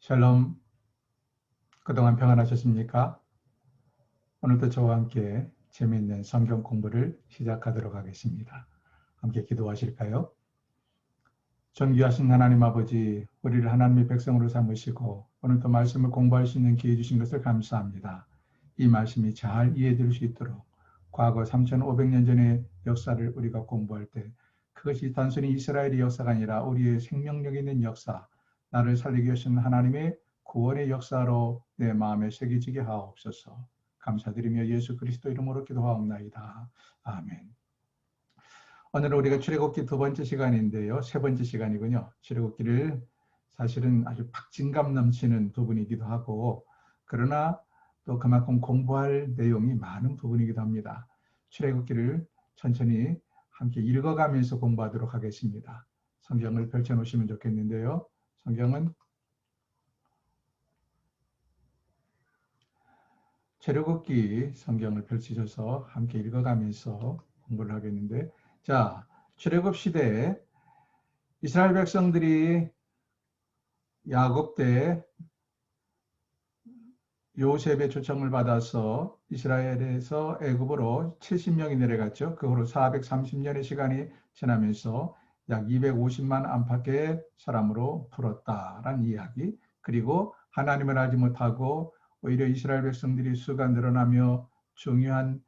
샬롬, 그동안 평안하셨습니까? 오늘도 저와 함께 재미있는 성경 공부를 시작하도록 하겠습니다. 함께 기도하실까요? 존귀하신 하나님 아버지, 우리를 하나님의 백성으로 삼으시고 오늘도 말씀을 공부할 수 있는 기회 주신 것을 감사합니다. 이 말씀이 잘 이해될 수 있도록 과거 3,500년 전의 역사를 우리가 공부할 때 그것이 단순히 이스라엘의 역사가 아니라 우리의 생명력 있는 역사, 나를 살리게 하신 하나님의 구원의 역사로 내 마음에 새겨지게 하옵소서. 감사드리며 예수 그리스도 이름으로 기도하옵나이다. 아멘. 오늘은 우리가 출애굽기 두 번째 시간인데요. 세 번째 시간이군요. 출애굽기를 사실은 아주 박진감 넘치는 부분이기도 하고, 그러나 또 그만큼 공부할 내용이 많은 부분이기도 합니다. 출애굽기를 천천히 함께 읽어가면서 공부하도록 하겠습니다. 성경을 펼쳐놓으시면 좋겠는데요. 성경은 출애굽기 성경을 펼치셔서 함께 읽어가면서 공부를 하겠는데, 자, 출애굽 시대에 이스라엘 백성들이 야곱 때 요셉의 초청을 받아서 이스라엘에서 애굽으로 70명이 내려갔죠. 그 후로 430년의 시간이 지나면서 약 250만 안팎의 사람으로 풀었다라는 이야기, 그리고 하나님을 알지 못하고 오히려 이스라엘 백성들이 수가 늘어나며 중요한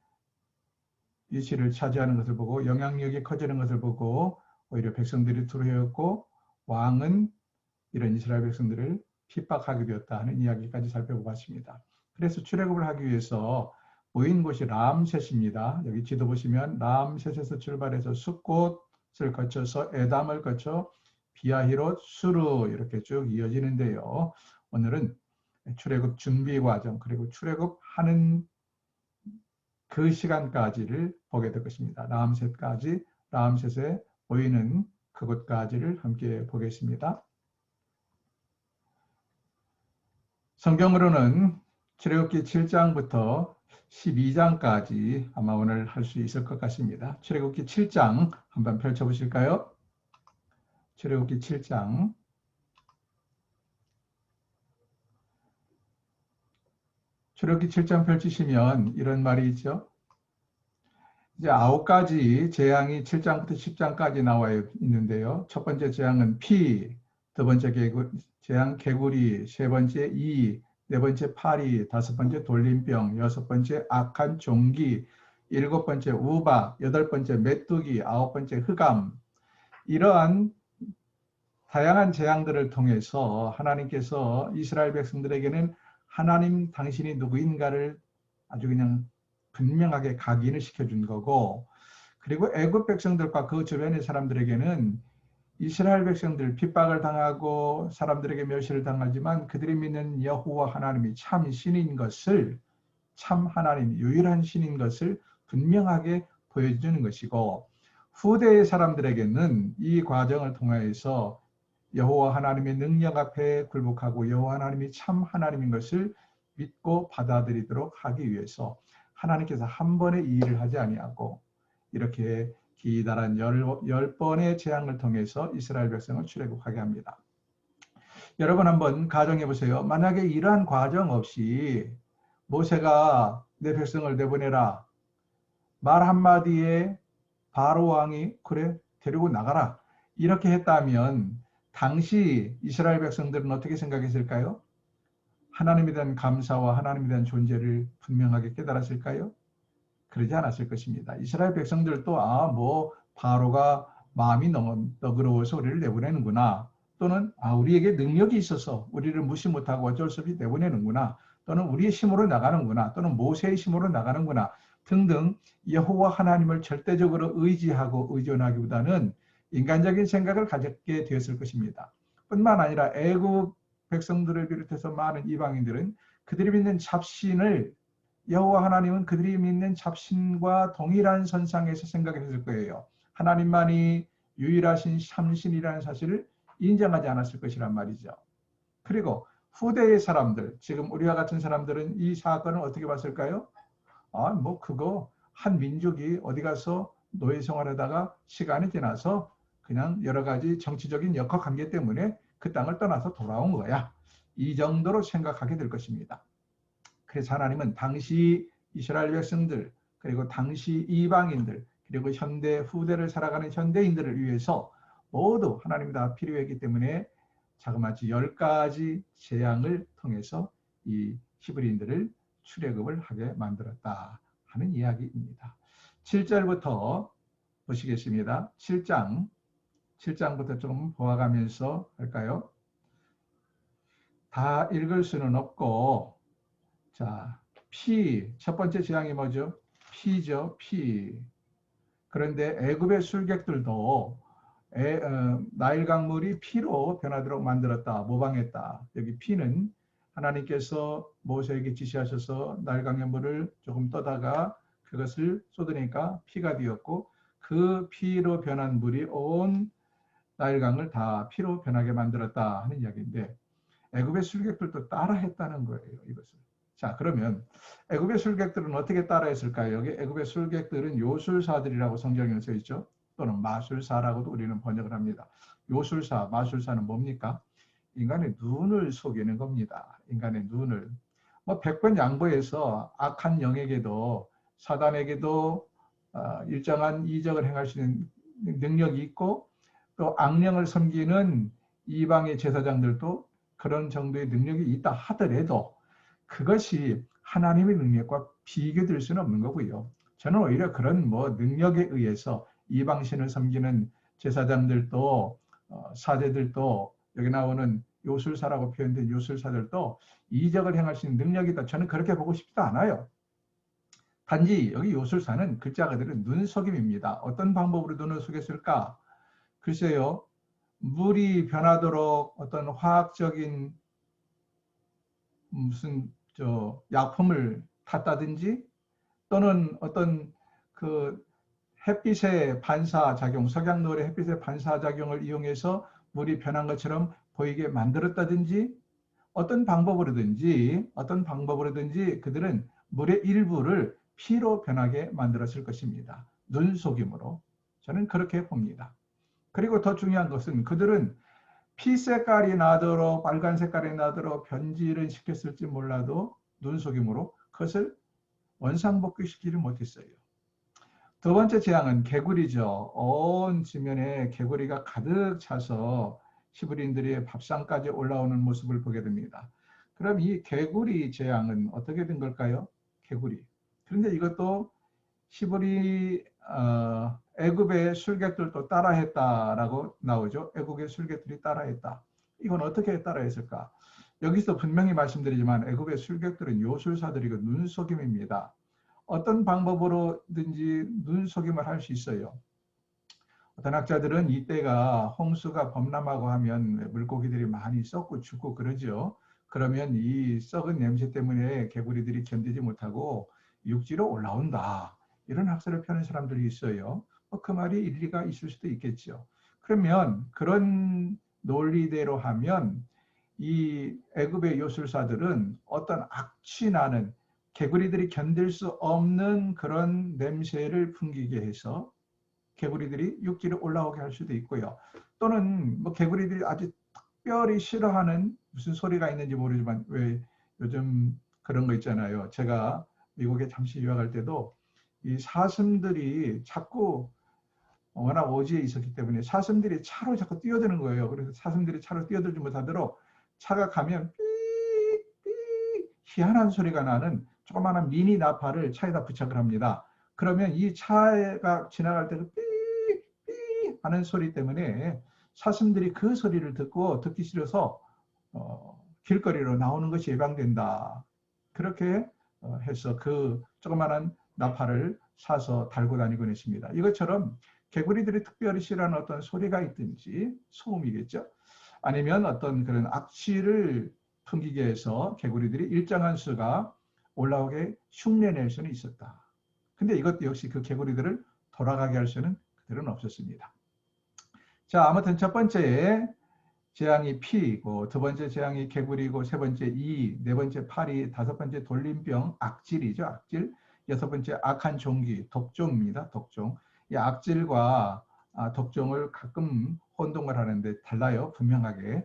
위치를 차지하는 것을 보고 영향력이 커지는 것을 보고 오히려 백성들이 두려웠고 왕은 이런 이스라엘 백성들을 핍박하게 되었다 하는 이야기까지 살펴보았습니다. 그래서 출애굽을 하기 위해서 모인 곳이 람셋입니다. 여기 지도 보시면 람셋에서 출발해서 숫곳을 거쳐서 에담을 거쳐 비아히롯, 수르 이렇게 쭉 이어지는데요. 오늘은 출애굽 준비 과정 그리고 출애굽하는 그 시간까지를 보게 될 것입니다. 람셋까지, 람셋에 모이는 그곳까지를 함께 보겠습니다. 성경으로는 출애굽기 7장부터 12장까지 아마 오늘 할 수 있을 것 같습니다. 출애굽기 7장 한번 펼쳐보실까요? 출애굽기 7장. 출애굽기 7장 펼치시면 이런 말이 있죠. 이제 9가지 재앙이 7장부터 10장까지 나와 있는데요. 첫 번째 재앙은 피, 두 번째 재앙 개구리, 세 번째 이, 네 번째 파리, 다섯 번째 돌림병, 여섯 번째 악한 종기, 일곱 번째 우박, 여덟 번째 메뚜기, 아홉 번째 흑암. 이러한 다양한 재앙들을 통해서 하나님께서 이스라엘 백성들에게는 하나님 당신이 누구인가를 아주 그냥 분명하게 각인을 시켜준 거고, 그리고 애굽 백성들과 그 주변의 사람들에게는 이스라엘 백성들 핍박을 당하고 사람들에게 멸시를 당하지만 그들이 믿는 여호와 하나님이 참 신인 것을, 참 하나님 유일한 신인 것을 분명하게 보여주는 것이고, 후대의 사람들에게는 이 과정을 통해서 여호와 하나님의 능력 앞에 굴복하고 여호와 하나님이 참 하나님인 것을 믿고 받아들이도록 하기 위해서 하나님께서 한 번에 이 일을 하지 아니하고 이렇게 기다란 10번의 재앙을 통해서 이스라엘 백성을 출애굽하게 합니다. 여러분 한번 가정해 보세요. 만약에 이러한 과정 없이 모세가 내 백성을 내보내라, 말 한마디에 바로 왕이 그래 데리고 나가라 이렇게 했다면 당시 이스라엘 백성들은 어떻게 생각했을까요? 하나님에 대한 감사와 하나님에 대한 존재를 분명하게 깨달았을까요? 그러지 않았을 것입니다. 이스라엘 백성들도 바로가 마음이 너그러워서 우리를 내보내는구나, 또는 우리에게 능력이 있어서 우리를 무시 못하고 어쩔 수 없이 내보내는구나, 또는 우리의 힘으로 나가는구나, 또는 모세의 힘으로 나가는구나 등등 여호와 하나님을 절대적으로 의지하고 의존하기보다는 인간적인 생각을 가졌게 되었을 것입니다. 뿐만 아니라 애굽 백성들을 비롯해서 많은 이방인들은 그들이 믿는 잡신을, 여호와 하나님은 그들이 믿는 잡신과 동일한 선상에서 생각했을 거예요. 하나님만이 유일하신 참신이라는 사실을 인정하지 않았을 것이란 말이죠. 그리고 후대의 사람들, 지금 우리와 같은 사람들은 이 사건을 어떻게 봤을까요? 그거 한 민족이 어디 가서 노예 생활하다가 시간이 지나서 그냥 여러 가지 정치적인 역학관계 때문에 그 땅을 떠나서 돌아온 거야. 이 정도로 생각하게 될 것입니다. 그래서 하나님은 당시 이스라엘 백성들, 그리고 당시 이방인들, 그리고 현대 후대를 살아가는 현대인들을 위해서 모두 하나님 다 필요했기 때문에 자그마치 10가지 재앙을 통해서 이 히브리인들을 출애굽을 하게 만들었다 하는 이야기입니다. 7절부터 보시겠습니다. 7장부터 조금 보아가면서 할까요? 다 읽을 수는 없고, 자, 첫 번째 재앙이 뭐죠? 피죠, 피. 그런데 애굽의 술객들도 나일 강물이 피로 변하도록 만들었다, 모방했다. 여기 피는 하나님께서 모세에게 지시하셔서 나일 강의 물을 조금 떠다가 그것을 쏟으니까 피가 되었고, 그 피로 변한 물이 온 나일강을 다 피로 변하게 만들었다 하는 이야기인데, 애굽의 술객들도 따라했다는 거예요, 이것을. 자, 그러면 애굽의 술객들은 어떻게 따라했을까요? 여기 애굽의 술객들은 요술사들이라고 성경에 써 있죠. 또는 마술사라고도 우리는 번역을 합니다. 요술사, 마술사는 뭡니까? 인간의 눈을 속이는 겁니다. 인간의 눈을. 뭐 100번 양보해서 악한 영에게도, 사단에게도 일정한 이적을 행할 수 있는 능력이 있고, 또 악령을 섬기는 이방의 제사장들도 그런 정도의 능력이 있다 하더라도 그것이 하나님의 능력과 비교될 수는 없는 거고요. 저는 오히려 그런 능력에 의해서 이방신을 섬기는 제사장들도 사제들도, 여기 나오는 요술사라고 표현된 요술사들도 이적을 행할 수 있는 능력이 있다, 저는 그렇게 보고 싶지도 않아요. 단지 여기 요술사는 글자 그대로 눈속임입니다. 어떤 방법으로 눈을 속였을까? 글쎄요, 물이 변하도록 어떤 화학적인 무슨 약품을 탔다든지, 또는 어떤 그 햇빛의 반사작용, 석양노을의 햇빛의 반사작용을 이용해서 물이 변한 것처럼 보이게 만들었다든지, 어떤 방법으로든지 그들은 물의 일부를 피로 변하게 만들었을 것입니다. 눈속임으로. 저는 그렇게 봅니다. 그리고 더 중요한 것은 그들은 피 색깔이 나도록, 빨간 색깔이 나도록 변질을 시켰을지 몰라도 눈속임으로 그것을 원상복귀시키지 못했어요. 두 번째 재앙은 개구리죠. 온 지면에 개구리가 가득 차서 히브리인들의 밥상까지 올라오는 모습을 보게 됩니다. 그럼 이 개구리 재앙은 어떻게 된 걸까요? 개구리. 그런데 이것도 히브리 애굽의 술객들도 따라했다라고 나오죠. 애굽의 술객들이 따라했다. 이건 어떻게 따라했을까? 여기서 분명히 말씀드리지만 애굽의 술객들은 요술사들이고 눈속임입니다. 어떤 방법으로든지 눈속임을 할 수 있어요. 어떤 학자들은 이때가 홍수가 범람하고 하면 물고기들이 많이 썩고 죽고 그러죠. 그러면 이 썩은 냄새 때문에 개구리들이 견디지 못하고 육지로 올라온다, 이런 학설을 펴는 사람들이 있어요. 그 말이 일리가 있을 수도 있겠죠. 그러면 그런 논리대로 하면 이 애굽의 요술사들은 어떤 악취나는, 개구리들이 견딜 수 없는 그런 냄새를 풍기게 해서 개구리들이 육지로 올라오게 할 수도 있고요. 또는 개구리들이 아주 특별히 싫어하는 무슨 소리가 있는지 모르지만, 왜 요즘 그런 거 있잖아요. 제가 미국에 잠시 유학할 때도 이 사슴들이 자꾸, 워낙 오지에 있었기 때문에 사슴들이 차로 자꾸 뛰어드는 거예요. 그래서 사슴들이 차로 뛰어들지 못하도록 차가 가면 삐삐 희한한 소리가 나는 조그마한 미니 나팔을 차에다 부착을 합니다. 그러면 이 차가 지나갈 때 삐삐 하는 소리 때문에 사슴들이 그 소리를 듣기 싫어서 길거리로 나오는 것이 예방된다. 그렇게 해서 그 조그마한 나팔을 사서 달고 다니곤 했습니다. 이것처럼 개구리들이 특별히 싫어하는 어떤 소리가 있든지, 소음이겠죠. 아니면 어떤 그런 악취를 풍기게 해서 개구리들이 일정한 수가 올라오게 흉내낼 수는 있었다. 근데 이것도 역시 그 개구리들을 돌아가게 할 수는 그들은 없었습니다. 자, 아무튼 첫 번째 재앙이 피이고, 두 번째 재앙이 개구리고, 세 번째 이, 네 번째 파리, 다섯 번째 돌림병, 악질이죠, 악질. 여섯 번째 악한 종기, 독종입니다, 독종. 이 악질과 독종을 가끔 혼동을 하는데 달라요, 분명하게.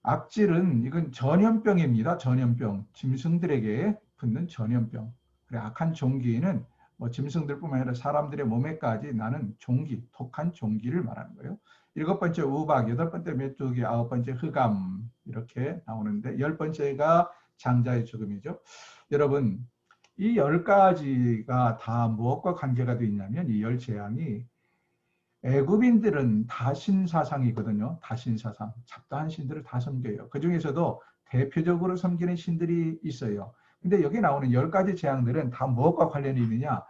악질은 이건 전염병입니다. 전염병. 짐승들에게 붙는 전염병. 그래, 악한 종기는 뭐 짐승들뿐만 아니라 사람들의 몸에까지 나는 종기, 독한 종기를 말하는 거예요. 7번째 우박, 8번째 메뚜기, 9번째 흑암 이렇게 나오는데 10번째가 장자의 죽음이죠. 여러분, 이 10가지가 다 무엇과 관계가 되어 있냐면 이 10재앙이 애굽인들은 다신사상이거든요. 다신사상. 잡다한 신들을 다 섬겨요. 그 중에서도 대표적으로 섬기는 신들이 있어요. 근데 여기 나오는 10가지 재앙들은 다 무엇과 관련이 있느냐?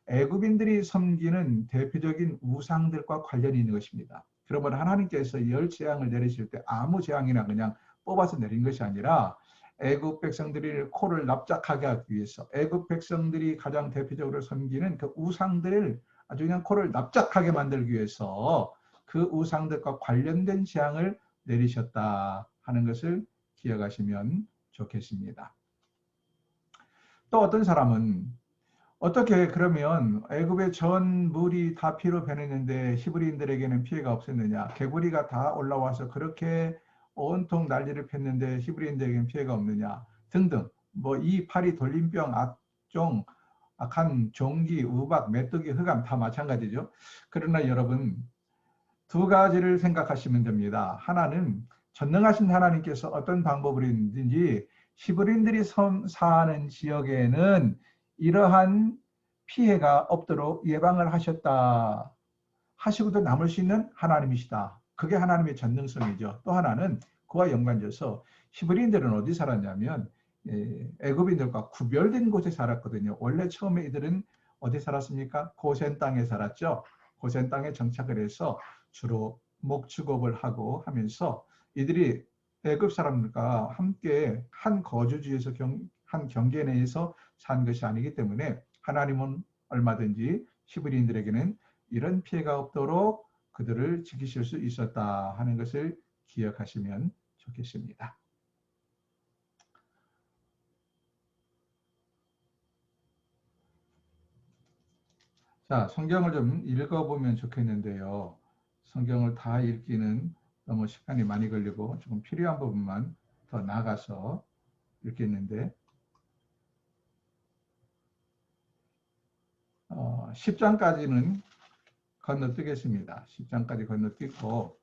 애굽인들이 섬기는 대표적인 우상들과 관련이 있는 것입니다. 그러면 하나님께서 10재앙을 내리실 때 아무 재앙이나 그냥 뽑아서 내린 것이 아니라 애굽 백성들이 코를 납작하게 하기 위해서 애굽 백성들이 가장 대표적으로 섬기는 그 우상들을 아주 그냥 코를 납작하게 만들기 위해서 그 우상들과 관련된 재앙을 내리셨다 하는 것을 기억하시면 좋겠습니다. 또 어떤 사람은 어떻게 그러면 애굽의 전 물이 다 피로 변했는데 히브리인들에게는 피해가 없었느냐? 개구리가 다 올라와서 그렇게 온통 난리를 폈는데 히브리인들에게는 피해가 없느냐? 등등. 뭐 이 파리 돌림병 악종 악한 종기, 우박, 메뚜기, 흑암 다 마찬가지죠. 그러나 여러분 두 가지를 생각하시면 됩니다. 하나는 전능하신 하나님께서 어떤 방법으로 있는지 히브리인들이 사는 지역에는 이러한 피해가 없도록 예방을 하셨다 하시고도 남을 수 있는 하나님이시다. 그게 하나님의 전능성이죠. 또 하나는 그와 연관돼서 히브리인들은 어디 살았냐면 애굽인들과 구별된 곳에 살았거든요. 원래 처음에 이들은 어디 살았습니까? 고센 땅에 살았죠. 고센 땅에 정착을 해서 주로 목축업을 하고 하면서 이들이 애굽 사람들과 함께 한 거주지에서 한 경계 내에서 산 것이 아니기 때문에 하나님은 얼마든지 히브리인들에게는 이런 피해가 없도록 그들을 지키실 수 있었다 하는 것을 기억하시면 좋겠습니다. 자, 성경을 좀 읽어보면 좋겠는데요. 성경을 다 읽기는 너무 시간이 많이 걸리고 조금 필요한 부분만 더 나가서 읽겠는데 10장까지는 건너뛰겠습니다. 10장까지 건너뛰고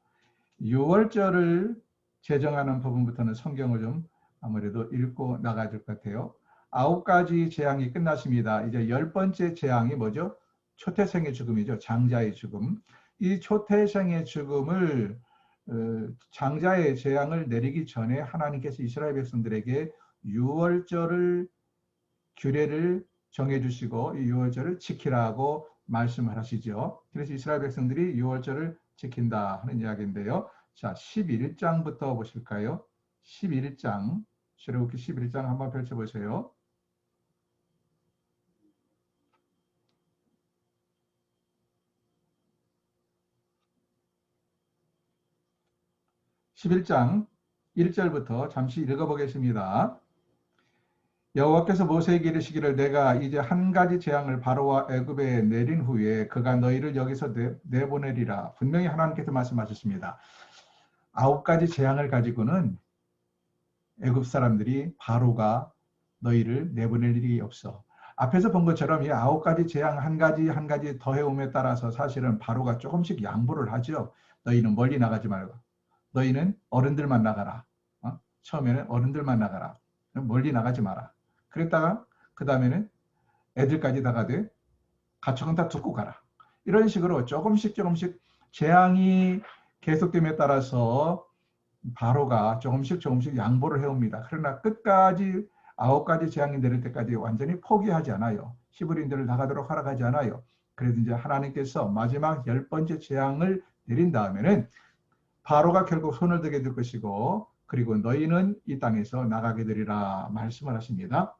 6월절을 제정하는 부분부터는 성경을 좀 아무래도 읽고 나가야 될 것 같아요. 9가지 재앙이 끝났습니다. 이제 10번째 재앙이 뭐죠? 초태생의 죽음이죠. 장자의 죽음. 이 초태생의 죽음을 장자의 재앙을 내리기 전에 하나님께서 이스라엘 백성들에게 6월절을 규례를 정해주시고 이 6월절을 지키라고 말씀을 하시죠. 그래서 이스라엘 백성들이 6월절을 지킨다 하는 이야기인데요. 자, 11장부터 보실까요? 11장, 출애굽기 11장 한번 펼쳐보세요. (11장) 1절부터 잠시 읽어보겠습니다. 여호와께서 모세에게 이르시기를 내가 이제 한 가지 재앙을 바로와 애굽에 내린 후에 그가 너희를 여기서 내보내리라. 분명히 하나님께서 말씀하셨습니다. 9가지 재앙을 가지고는 애굽 사람들이 바로가 너희를 내보낼 일이 없어. 앞에서 본 것처럼 이 9가지 재앙 한 가지 더해옴에 따라서 사실은 바로가 조금씩 양보를 하죠. 너희는 멀리 나가지 말고 너희는 어른들만 나가라. 처음에는 어른들만 나가라. 멀리 나가지 마라. 그랬다가 그 다음에는 애들까지 나가되 가축은 다 두고 가라. 이런 식으로 조금씩 재앙이 계속됨에 따라서 바로가 조금씩 양보를 해옵니다. 그러나 끝까지 9가지 재앙이 내릴 때까지 완전히 포기하지 않아요. 히브리인들을 나가도록 허락하지 않아요. 그래서 이제 하나님께서 마지막 10번째 재앙을 내린 다음에는 바로가 결국 손을 들게 될 것이고 그리고 너희는 이 땅에서 나가게 되리라 말씀을 하십니다.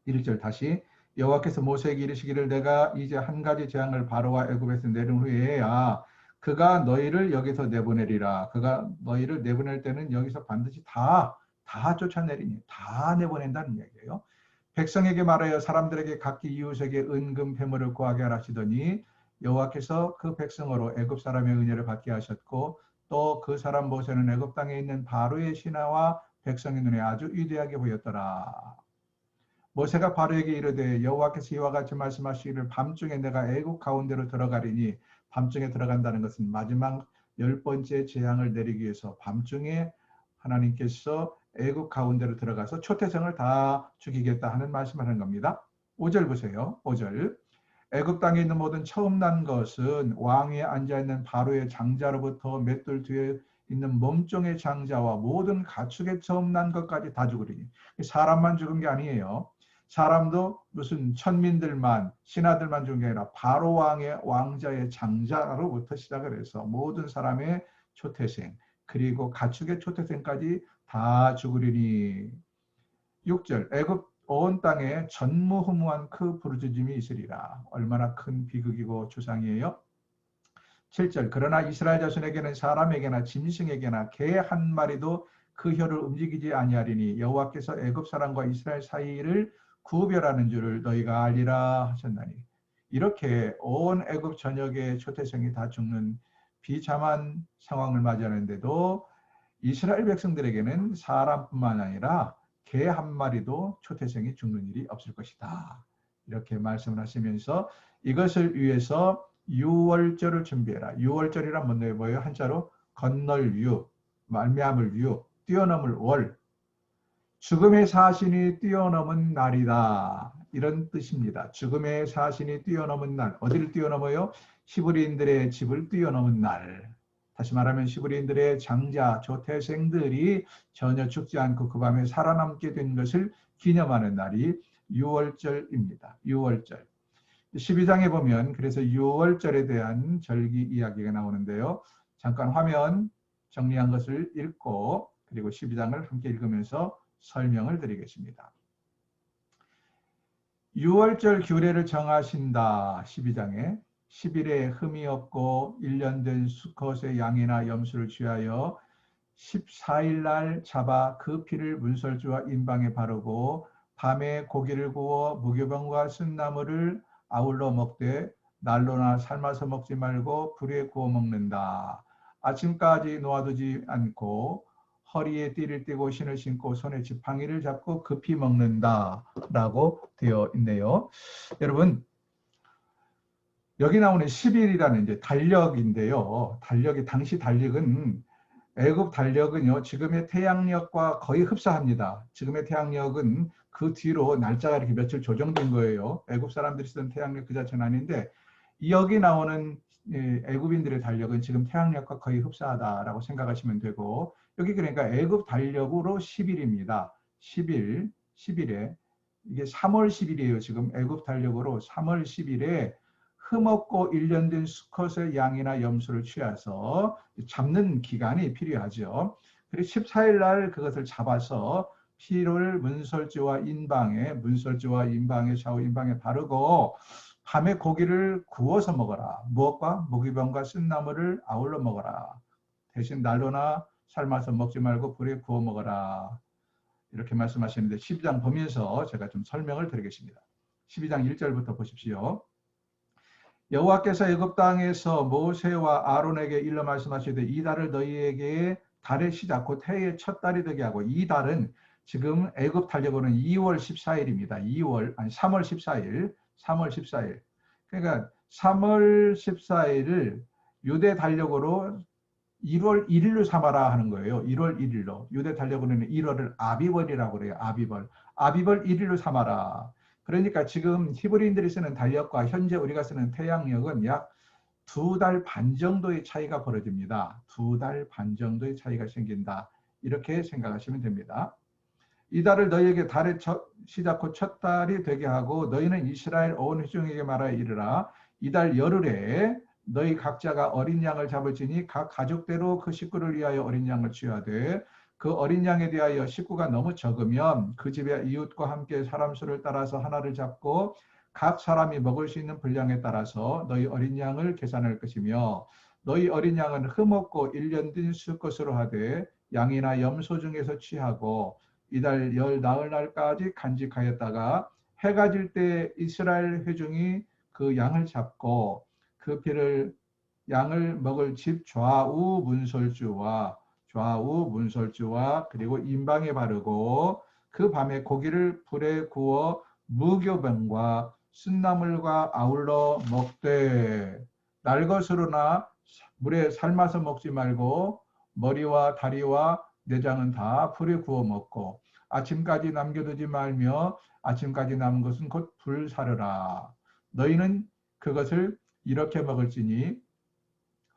1절 다시 여호와께서 모세에게 이르시기를 내가 이제 한 가지 재앙을 바로와 애굽에서 내린 후에야 그가 너희를 여기서 내보내리라. 그가 너희를 내보낼 때는 여기서 반드시 다 쫓아내리니 다 내보낸다는 얘기예요. 백성에게 말하여 사람들에게 각기 이웃에게 은금 패물을 구하게 하시더니 여호와께서 그 백성으로 애굽 사람의 은혜를 받게 하셨고 또 그 사람 모세는 애굽 땅에 있는 바로의 신하와 백성의 눈에 아주 위대하게 보였더라. 모세가 바로에게 이르되 여호와께서 이와 같이 말씀하시기를 밤중에 내가 애굽 가운데로 들어가리니, 밤중에 들어간다는 것은 마지막 10번째 재앙을 내리기 위해서 밤중에 하나님께서 애굽 가운데로 들어가서 초태생을 다 죽이겠다 하는 말씀을 하는 겁니다. 5절 보세요. 5절. 애굽 땅에 있는 모든 처음 난 것은 왕 위에 앉아있는 바로의 장자로부터 맷돌 뒤에 있는 몸종의 장자와 모든 가축의 처음 난 것까지 다 죽으리니. 사람만 죽은 게 아니에요. 사람도 무슨 천민들만, 신하들만 죽은 게 아니라 바로 왕의 왕자의 장자로부터 시작을 해서 모든 사람의 초태생, 그리고 가축의 초태생까지 다 죽으리니. 6절. 애굽 온 땅에 전무후무한 그 부르짖음이 있으리라. 얼마나 큰 비극이고 주상이에요. 7절. 그러나 이스라엘 자손에게는 사람에게나 짐승에게나 개 한 마리도 그 혀를 움직이지 아니하리니 여호와께서 애굽 사람과 이스라엘 사이를 구별하는 줄을 너희가 알리라 하셨나니. 이렇게 온 애굽 전역의 초태생이 다 죽는 비참한 상황을 맞이하는데도 이스라엘 백성들에게는 사람뿐만 아니라 개 한 마리도 초태생이 죽는 일이 없을 것이다. 이렇게 말씀을 하시면서 이것을 위해서 유월절을 준비해라. 유월절이란 뭔데요? 한자로 건널 유, 말미암을 유, 뛰어넘을 월, 죽음의 사신이 뛰어넘은 날이다. 이런 뜻입니다. 죽음의 사신이 뛰어넘은 날. 어디를 뛰어넘어요? 히브리인들의 집을 뛰어넘은 날. 다시 말하면 히브리인들의 장자, 조태생들이 전혀 죽지 않고 그 밤에 살아남게 된 것을 기념하는 날이 유월절입니다. 유월절. 12장에 보면 그래서 유월절에 대한 절기 이야기가 나오는데요. 잠깐 화면 정리한 것을 읽고 그리고 12장을 함께 읽으면서 설명을 드리겠습니다. 유월절 규례를 정하신다. 12장에 10일에 흠이 없고 1년 된 수컷의 양이나 염소를 취하여 14일 날 잡아 그 피를 문설주와 인방에 바르고 밤에 고기를 구워 무교병과 쓴나물을 아울러 먹되 날로나 삶아서 먹지 말고 불에 구워 먹는다. 아침까지 놓아두지 않고 허리에 띠를 띠고 신을 신고 손에 지팡이를 잡고 급히 먹는다 라고 되어 있네요. 여러분, 여기 나오는 10일이라는 이제 달력인데요. 당시 달력은 애굽 달력은요, 지금의 태양력과 거의 흡사합니다. 지금의 태양력은 그 뒤로 날짜가 이렇게 며칠 조정된 거예요. 애굽 사람들이 쓰던 태양력 그 자체는 아닌데, 여기 나오는 애굽인들의 달력은 지금 태양력과 거의 흡사하다라고 생각하시면 되고, 여기 그러니까 애굽 달력으로 10일입니다. 10일에 이게 3월 10일이에요. 지금 애굽 달력으로 3월 10일에 흠없고 1년 된 수컷의 양이나 염소를 취해서 잡는 기간이 필요하죠. 그리고 14일 날 그것을 잡아서 피를 문설주와 인방에 샤워 인방에 바르고 밤에 고기를 구워서 먹어라. 무엇과? 무기병과 쓴나물을 아울러 먹어라. 대신 날로나 삶아서 먹지 말고 불에 구워 먹어라. 이렇게 말씀하시는데 12장 보면서 제가 좀 설명을 드리겠습니다. 12장 1절부터 보십시오. 여호와께서 애굽 땅에서 모세와 아론에게 일러 말씀하시되 이 달을 너희에게 달의 시작 곧 해의 첫 달이 되게 하고, 이 달은 지금 애굽 달력으로는 2월 14일입니다. 3월 14일. 3월 14일. 그러니까 3월 14일을 유대 달력으로 1월 1일로 삼아라 하는 거예요. 1월 1일로. 유대 달력으로는 1월을 아비벌이라고 그래요. 아비벌 1일로 삼아라. 그러니까 지금 히브리인들이 쓰는 달력과 현재 우리가 쓰는 태양력은 약 2달 반 정도의 차이가 벌어집니다. 2달 반 정도의 차이가 생긴다. 이렇게 생각하시면 됩니다. 이 달을 너희에게 달의 시작 후 첫 달이 되게 하고 너희는 이스라엘 온 회중에게 말하여 이르라. 이 달 열흘에 너희 각자가 어린 양을 잡을지니 각 가족대로 그 식구를 위하여 어린 양을 취하되 그 어린 양에 대하여 식구가 너무 적으면 그 집의 이웃과 함께 사람 수를 따라서 하나를 잡고 각 사람이 먹을 수 있는 분량에 따라서 너희 어린 양을 계산할 것이며, 너희 어린 양은 흠없고 1년 된 수컷으로 하되 양이나 염소 중에서 취하고 이달 열 나흘 날까지 간직하였다가 해가 질 때 이스라엘 회중이 그 양을 잡고 그 피를 양을 먹을 집 좌우 문설주와 그리고 임방에 바르고 그 밤에 고기를 불에 구워 무교병과 쓴나물과 아울러 먹되 날것으로나 물에 삶아서 먹지 말고 머리와 다리와 내장은 다 불에 구워 먹고 아침까지 남겨두지 말며 아침까지 남은 것은 곧 불사르라. 너희는 그것을 이렇게 먹을지니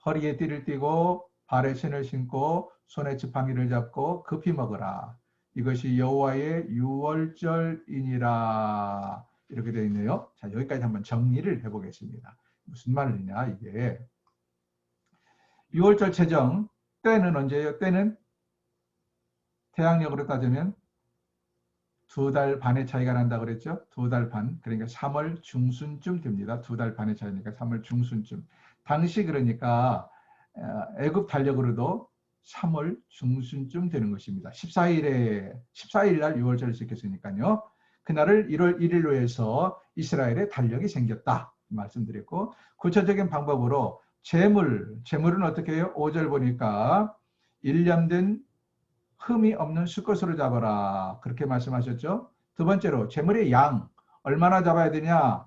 허리에 띠를 띠고 발에 신을 신고 손에 지팡이를 잡고 급히 먹으라. 이것이 여호와의 유월절이니라. 이렇게 되어 있네요. 자, 여기까지 한번 정리를 해보겠습니다. 무슨 말이냐 이게. 유월절 제정 때는 언제예요? 때는 태양력으로 따지면 2달 반의 차이가 난다고 그랬죠? 2달 반. 그러니까 3월 중순쯤 됩니다. 2달 반의 차이니까 3월 중순쯤. 당시 그러니까 애굽 달력으로도 3월 중순쯤 되는 것입니다. 14일 날 6월절을 지켰으니까요. 그날을 1월 1일로 해서 이스라엘의 달력이 생겼다 말씀드렸고, 구체적인 방법으로 재물은 어떻게 해요? 5절 보니까 1년 된 흠이 없는 수컷으로 잡아라. 그렇게 말씀하셨죠. 두 번째로 재물의 양 얼마나 잡아야 되냐.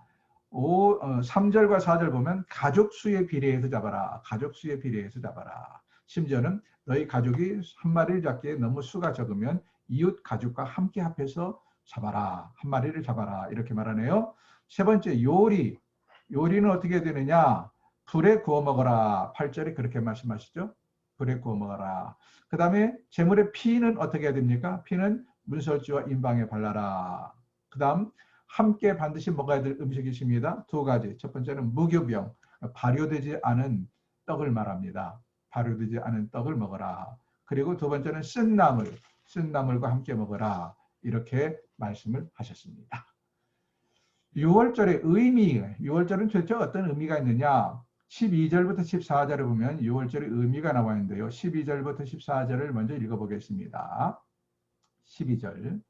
3절과 4절 보면 가족 수에 비례해서 잡아라. 가족 수에 비례해서 잡아라. 심지어는 너희 가족이 한 마리를 잡기에 너무 수가 적으면 이웃 가족과 함께 합해서 잡아라. 한 마리를 잡아라. 이렇게 말하네요. 세 번째 요리는 어떻게 되느냐. 불에 구워 먹어라. 8절에 그렇게 말씀하시죠. 불에 구워 먹어라. 그 다음에 재물의 피는 어떻게 해야 됩니까? 피는 문설주와 임방에 발라라. 그 다음 함께 반드시 먹어야 될 음식이 있습니다. 2가지. 첫 번째는 무교병, 발효되지 않은 떡을 말합니다. 발효되지 않은 떡을 먹어라. 그리고 두 번째는 쓴나물과 함께 먹어라. 이렇게 말씀을 하셨습니다. 6월절의 의미, 6월절은 도대체 어떤 의미가 있느냐? 12절부터 14절을 보면 6월절의 의미가 나와 있는데요. 12절부터 14절을 먼저 읽어보겠습니다. 12절.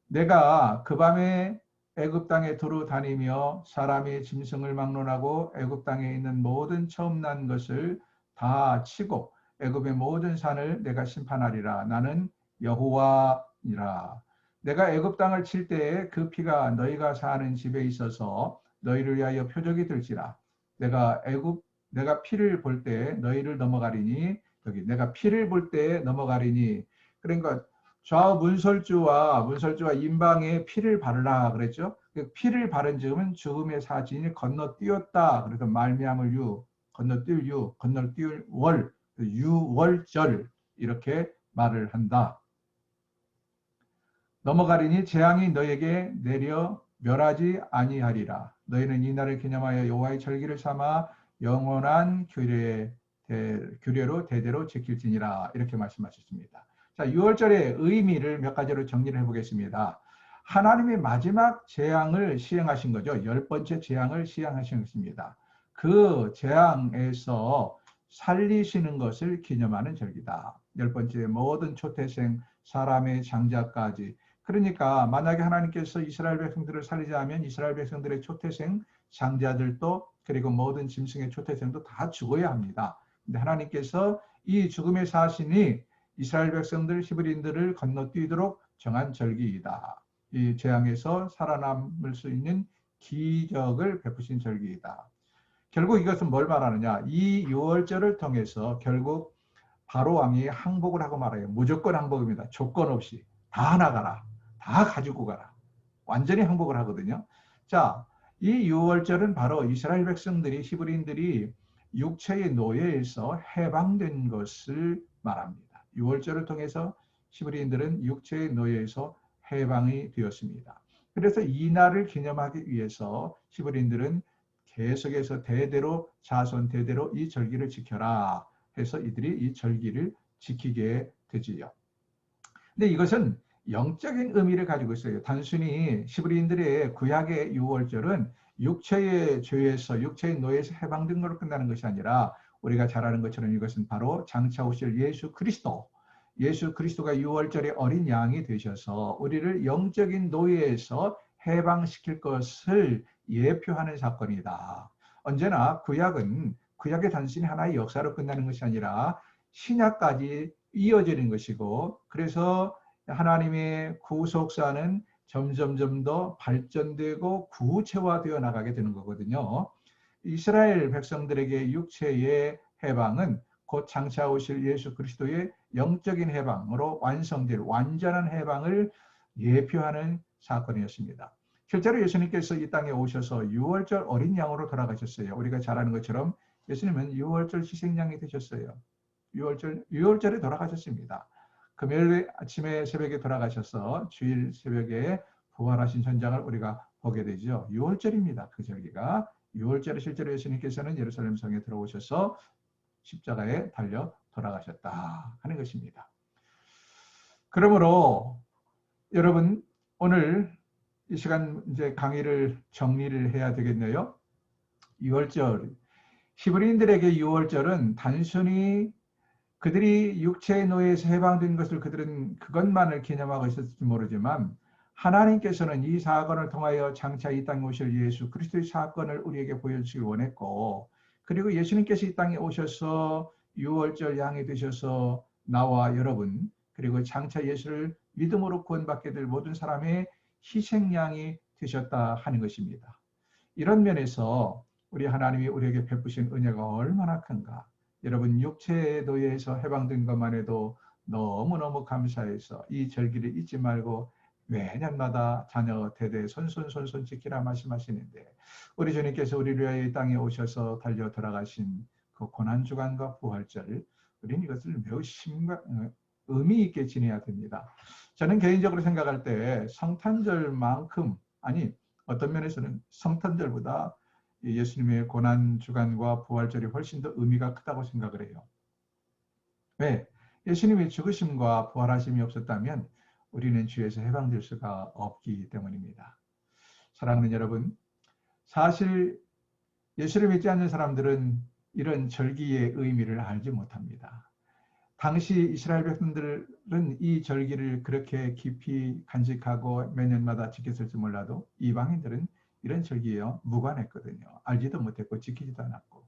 내가 그 밤에 애굽 땅에 두루 다니며 사람이 짐승을 막론하고 애굽 땅에 있는 모든 처음 난 것을 다 치고 애굽의 모든 산을 내가 심판하리라. 나는 여호와니라. 내가 애굽 땅을 칠 때에 그 피가 너희가 사는 집에 있어서 너희를 위하여 표적이 될지라. 내가 피를 볼 때 너희를 넘어가리니, 여기 내가 피를 볼 때 넘어가리니, 그러니까 좌우 문설주와 임방에 피를 바르라 그랬죠. 그 피를 바른 즈음은 죽음의 사진이 건너뛰었다. 그래서 말미암을 건너뛸 월, 유월절 이렇게 말을 한다. 넘어가리니 재앙이 너에게 내려 멸하지 아니하리라. 너희는 이 날을 기념하여 여호와의 절기를 삼아 영원한 규례로 대대로 지킬지니라. 이렇게 말씀하셨습니다. 자, 6월절의 의미를 몇 가지로 정리를 해보겠습니다. 하나님이 마지막 재앙을 시행하신 거죠. 10번째 재앙을 시행하신 것입니다. 그 재앙에서 살리시는 것을 기념하는 절기다. 10번째 모든 초태생, 사람의 장자까지. 그러니까 만약에 하나님께서 이스라엘 백성들을 살리자면 이스라엘 백성들의 초태생, 장자들도 그리고 모든 짐승의 초태생도 다 죽어야 합니다. 근데 하나님께서 이 죽음의 사신이 이스라엘 백성들, 히브리인들을 건너뛰도록 정한 절기이다. 이 재앙에서 살아남을 수 있는 기적을 베푸신 절기이다. 결국 이것은 뭘 말하느냐? 이 6월절을 통해서 결국 바로 왕이 항복을 하고 말아요. 무조건 항복입니다. 조건 없이 다 나가라. 다 가지고 가라. 완전히 항복을 하거든요. 자, 이 6월절은 바로 이스라엘 백성들이, 히브리인들이 육체의 노예에서 해방된 것을 말합니다. 6월절을 통해서 히브리인들은 육체의 노예에서 해방이 되었습니다. 그래서 이 날을 기념하기 위해서 히브리인들은 계속해서 대대로 자손 대대로 이 절기를 지켜라 해서 이들이 이 절기를 지키게 되지요. 근데 이것은 영적인 의미를 가지고 있어요. 단순히 히브리인들의 구약의 6월절은 육체의 죄에서, 육체의 노예에서 해방된 걸로 끝나는 것이 아니라 우리가 잘 아는 것처럼 이것은 바로 장차 오실 예수 그리스도가 6월절의 어린 양이 되셔서 우리를 영적인 노예에서 해방시킬 것을 예표하는 사건이다. 언제나 구약은 구약의 단순히 하나의 역사로 끝나는 것이 아니라 신약까지 이어지는 것이고, 그래서 하나님의 구속사는 점점점 더 발전되고 구체화되어 나가게 되는 거거든요. 이스라엘 백성들에게 육체의 해방은 곧 장차 오실 예수 그리스도의 영적인 해방으로 완성될 완전한 해방을 예표하는 사건이었습니다. 실제로 예수님께서 이 땅에 오셔서 유월절 어린 양으로 돌아가셨어요. 우리가 잘 아는 것처럼 예수님은 유월절 희생양이 되셨어요. 유월절에 돌아가셨습니다. 금요일 아침에 새벽에 돌아가셔서 주일 새벽에 부활하신 현장을 우리가 보게 되죠. 유월절입니다. 그 절기가. 유월절에 실제로 예수님께서는 예루살렘 성에 들어오셔서 십자가에 달려 돌아가셨다 하는 것입니다. 그러므로 여러분, 오늘 이 시간 이제 강의를 정리를 해야 되겠네요. 유월절, 히브리인들에게 유월절은 단순히 그들이 육체의 노예에서 해방된 것을 그들은 그것만을 기념하고 있었을지 모르지만, 하나님께서는 이 사건을 통하여 장차 이 땅에 오실 예수 그리스도의 사건을 우리에게 보여주시길 원했고, 그리고 예수님께서 이 땅에 오셔서 유월절 양이 되셔서 나와 여러분, 그리고 장차 예수를 믿음으로 구원받게 될 모든 사람의 희생양이 되셨다 하는 것입니다. 이런 면에서 우리 하나님이 우리에게 베푸신 은혜가 얼마나 큰가. 여러분, 육체의 노예에서 해방된 것만 해도 너무너무 감사해서 이 절기를 잊지 말고 매년마다 자녀 대대 손손손손 지키라 말씀하시는데, 우리 주님께서 우리를 위하여 이 땅에 오셔서 달려 돌아가신 그 고난주간과 부활절, 우리는 이것을 매우 의미 있게 지내야 됩니다. 저는 개인적으로 생각할 때 성탄절만큼, 아니 어떤 면에서는 성탄절보다 예수님의 고난주간과 부활절이 훨씬 더 의미가 크다고 생각을 해요. 왜? 예수님의 죽으심과 부활하심이 없었다면 우리는 죄에서 해방될 수가 없기 때문입니다. 사랑하는 여러분, 사실 예수를 믿지 않는 사람들은 이런 절기의 의미를 알지 못합니다. 당시 이스라엘 백성들은 이 절기를 그렇게 깊이 간직하고 몇 년마다 지켰을지 몰라도 이방인들은 이런 절기에 무관했거든요. 알지도 못했고 지키지도 않았고,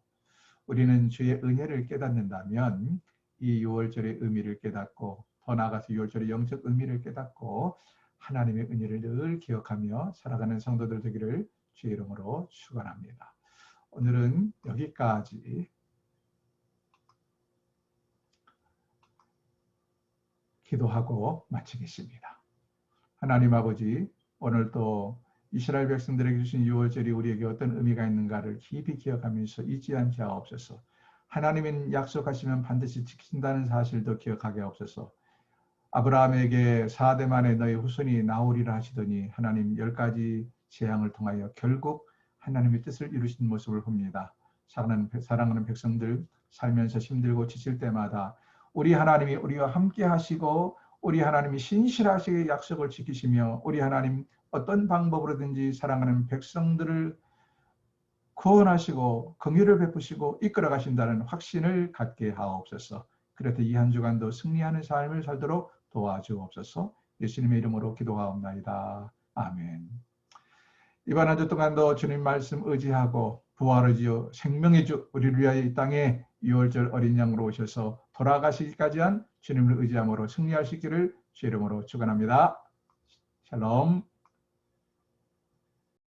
우리는 주의 은혜를 깨닫는다면 이 유월절의 의미를 깨닫고, 더 나아가서 유월절의 영적 의미를 깨닫고 하나님의 은혜를 늘 기억하며 살아가는 성도들 되기를 주의 이름으로 축원합니다. 오늘은 여기까지 기도하고 마치겠습니다. 하나님 아버지, 오늘 또 이스라엘 백성들에게 주신 유월절이 우리에게 어떤 의미가 있는가를 깊이 기억하면서 잊지 않게 하옵소서. 하나님은 약속하시면 반드시 지킨다는 사실도 기억하게 하옵소서. 아브라함에게 4대 만에 너희 후손이 나오리라 하시더니 하나님 10가지 재앙을 통하여 결국 하나님의 뜻을 이루신 모습을 봅니다. 사랑하는 백성들, 살면서 힘들고 지칠 때마다 우리 하나님이 우리와 함께 하시고, 우리 하나님이 신실하시게 약속을 지키시며, 우리 하나님 어떤 방법으로든지 사랑하는 백성들을 구원하시고 긍휼을 베푸시고 이끌어 가신다는 확신을 갖게 하옵소서. 그래서 이 한 주간도 승리하는 삶을 살도록 도와주옵소서. 예수님의 이름으로 기도하옵나이다. 아멘. 이번 한 주 동안도 주님 말씀 의지하고 부활의 주, 생명의 주, 우리를 위하여 이 땅에 유월절 어린 양으로 오셔서 돌아가시기까지 한 주님을 의지함으로 승리하시기를 주 이름으로 축원합니다. 샬롬.